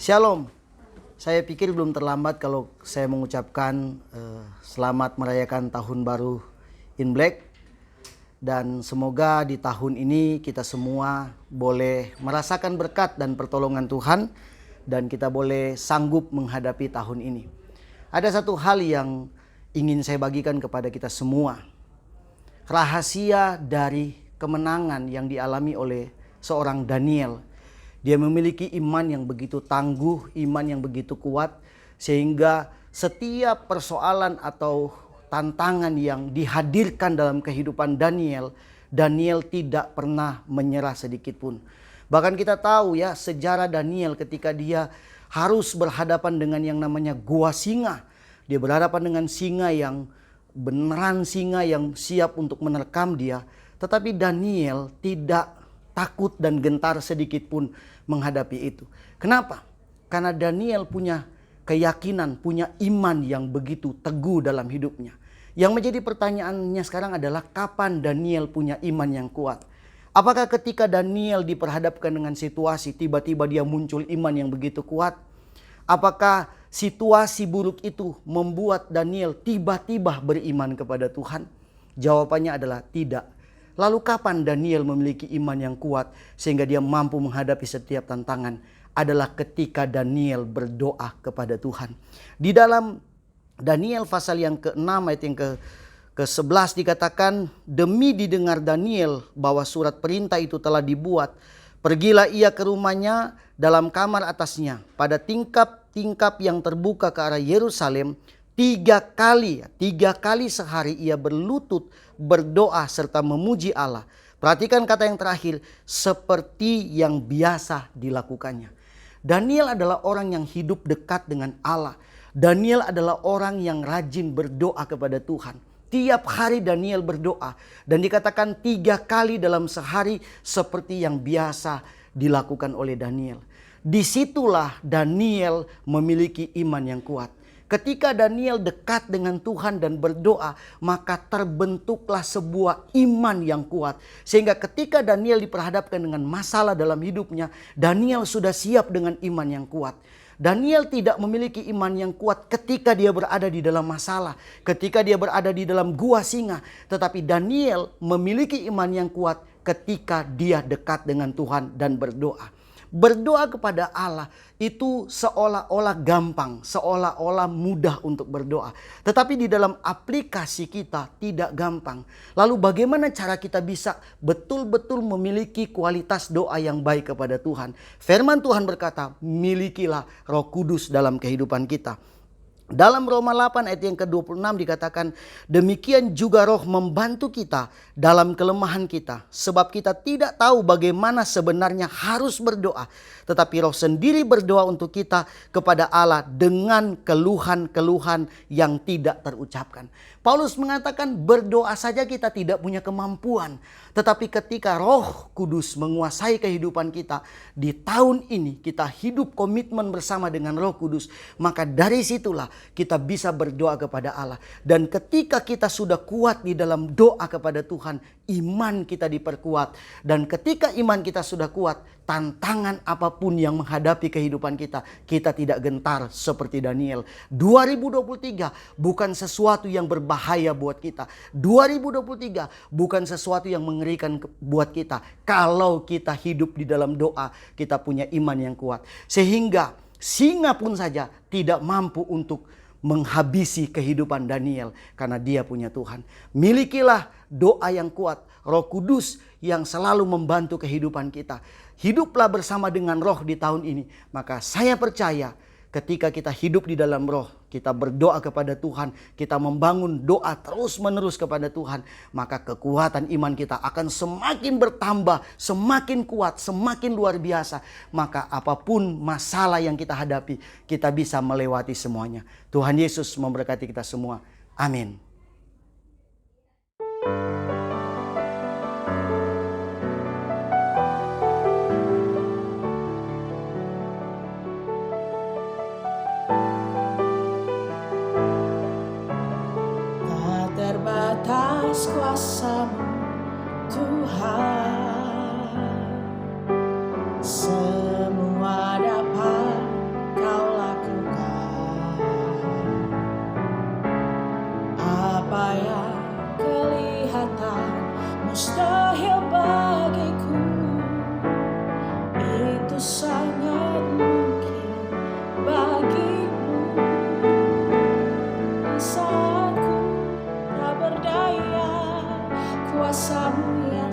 Shalom. Saya pikir belum terlambat kalau saya mengucapkan selamat merayakan tahun baru in Black. Dan semoga di tahun ini kita semua boleh merasakan berkat dan pertolongan Tuhan. Dan kita boleh sanggup menghadapi tahun ini. Ada satu hal yang ingin saya bagikan kepada kita semua. Rahasia dari kemenangan yang dialami oleh seorang Daniel. Dia memiliki iman yang begitu tangguh, iman yang begitu kuat, sehingga setiap persoalan atau tantangan yang dihadirkan dalam kehidupan Daniel, Daniel tidak pernah menyerah sedikit pun. Bahkan kita tahu ya sejarah Daniel ketika dia harus berhadapan dengan yang namanya gua singa. Dia berhadapan dengan singa yang beneran singa yang siap untuk menerkam dia. Tetapi Daniel tidak takut dan gentar sedikit pun menghadapi itu. Kenapa? Karena Daniel punya keyakinan, punya iman yang begitu teguh dalam hidupnya. Yang menjadi pertanyaannya sekarang adalah kapan Daniel punya iman yang kuat? Apakah ketika Daniel diperhadapkan dengan situasi tiba-tiba dia muncul iman yang begitu kuat? Apakah situasi buruk itu membuat Daniel tiba-tiba beriman kepada Tuhan? Jawabannya adalah tidak. Lalu kapan Daniel memiliki iman yang kuat sehingga dia mampu menghadapi setiap tantangan? Adalah ketika Daniel berdoa kepada Tuhan. Di dalam Daniel pasal yang ke-6 ayat yang ke-11 dikatakan, demi didengar Daniel bahwa surat perintah itu telah dibuat, pergilah ia ke rumahnya dalam kamar atasnya pada tingkap-tingkap yang terbuka ke arah Yerusalem. Tiga kali sehari ia berlutut berdoa serta memuji Allah. Perhatikan kata yang terakhir, seperti yang biasa dilakukannya. Daniel adalah orang yang hidup dekat dengan Allah. Daniel adalah orang yang rajin berdoa kepada Tuhan. Tiap hari Daniel berdoa dan dikatakan 3 kali dalam sehari seperti yang biasa dilakukan oleh Daniel. Disitulah Daniel memiliki iman yang kuat. Ketika Daniel dekat dengan Tuhan dan berdoa, maka terbentuklah sebuah iman yang kuat. Sehingga ketika Daniel diperhadapkan dengan masalah dalam hidupnya, Daniel sudah siap dengan iman yang kuat. Daniel tidak memiliki iman yang kuat ketika dia berada di dalam masalah, ketika dia berada di dalam gua singa. Tetapi Daniel memiliki iman yang kuat ketika dia dekat dengan Tuhan dan berdoa. Berdoa kepada Allah itu seolah-olah gampang, seolah-olah mudah untuk berdoa. Tetapi di dalam aplikasi kita tidak gampang. Lalu bagaimana cara kita bisa betul-betul memiliki kualitas doa yang baik kepada Tuhan? Firman Tuhan berkata, milikilah Roh Kudus dalam kehidupan kita. Dalam Roma 8 ayat yang ke-26 dikatakan, demikian juga Roh membantu kita dalam kelemahan kita. Sebab kita tidak tahu bagaimana sebenarnya harus berdoa. Tetapi Roh sendiri berdoa untuk kita kepada Allah dengan keluhan-keluhan yang tidak terucapkan. Paulus mengatakan berdoa saja kita tidak punya kemampuan. Tetapi ketika Roh Kudus menguasai kehidupan kita, di tahun ini kita hidup komitmen bersama dengan Roh Kudus. Maka dari situlah kita bisa berdoa kepada Allah. Dan ketika kita sudah kuat di dalam doa kepada Tuhan, iman kita diperkuat. Dan ketika iman kita sudah kuat, tantangan apapun yang menghadapi kehidupan kita, kita tidak gentar seperti Daniel. 2023 bukan sesuatu yang berbahaya buat kita. 2023 bukan sesuatu yang mengerikan buat kita. Kalau kita hidup di dalam doa, kita punya iman yang kuat. Sehingga singa pun saja tidak mampu untuk menghabisi kehidupan Daniel karena dia punya Tuhan. Milikilah doa yang kuat, Roh Kudus yang selalu membantu kehidupan kita. Hiduplah bersama dengan Roh di tahun ini. Maka saya percaya ketika kita hidup di dalam Roh, kita berdoa kepada Tuhan, kita membangun doa terus-menerus kepada Tuhan, maka kekuatan iman kita akan semakin bertambah, semakin kuat, semakin luar biasa. Maka apapun masalah yang kita hadapi, kita bisa melewati semuanya. Tuhan Yesus memberkati kita semua. Amin. Atas kuasa-Mu Tuhan, semua dapat kuasamu yang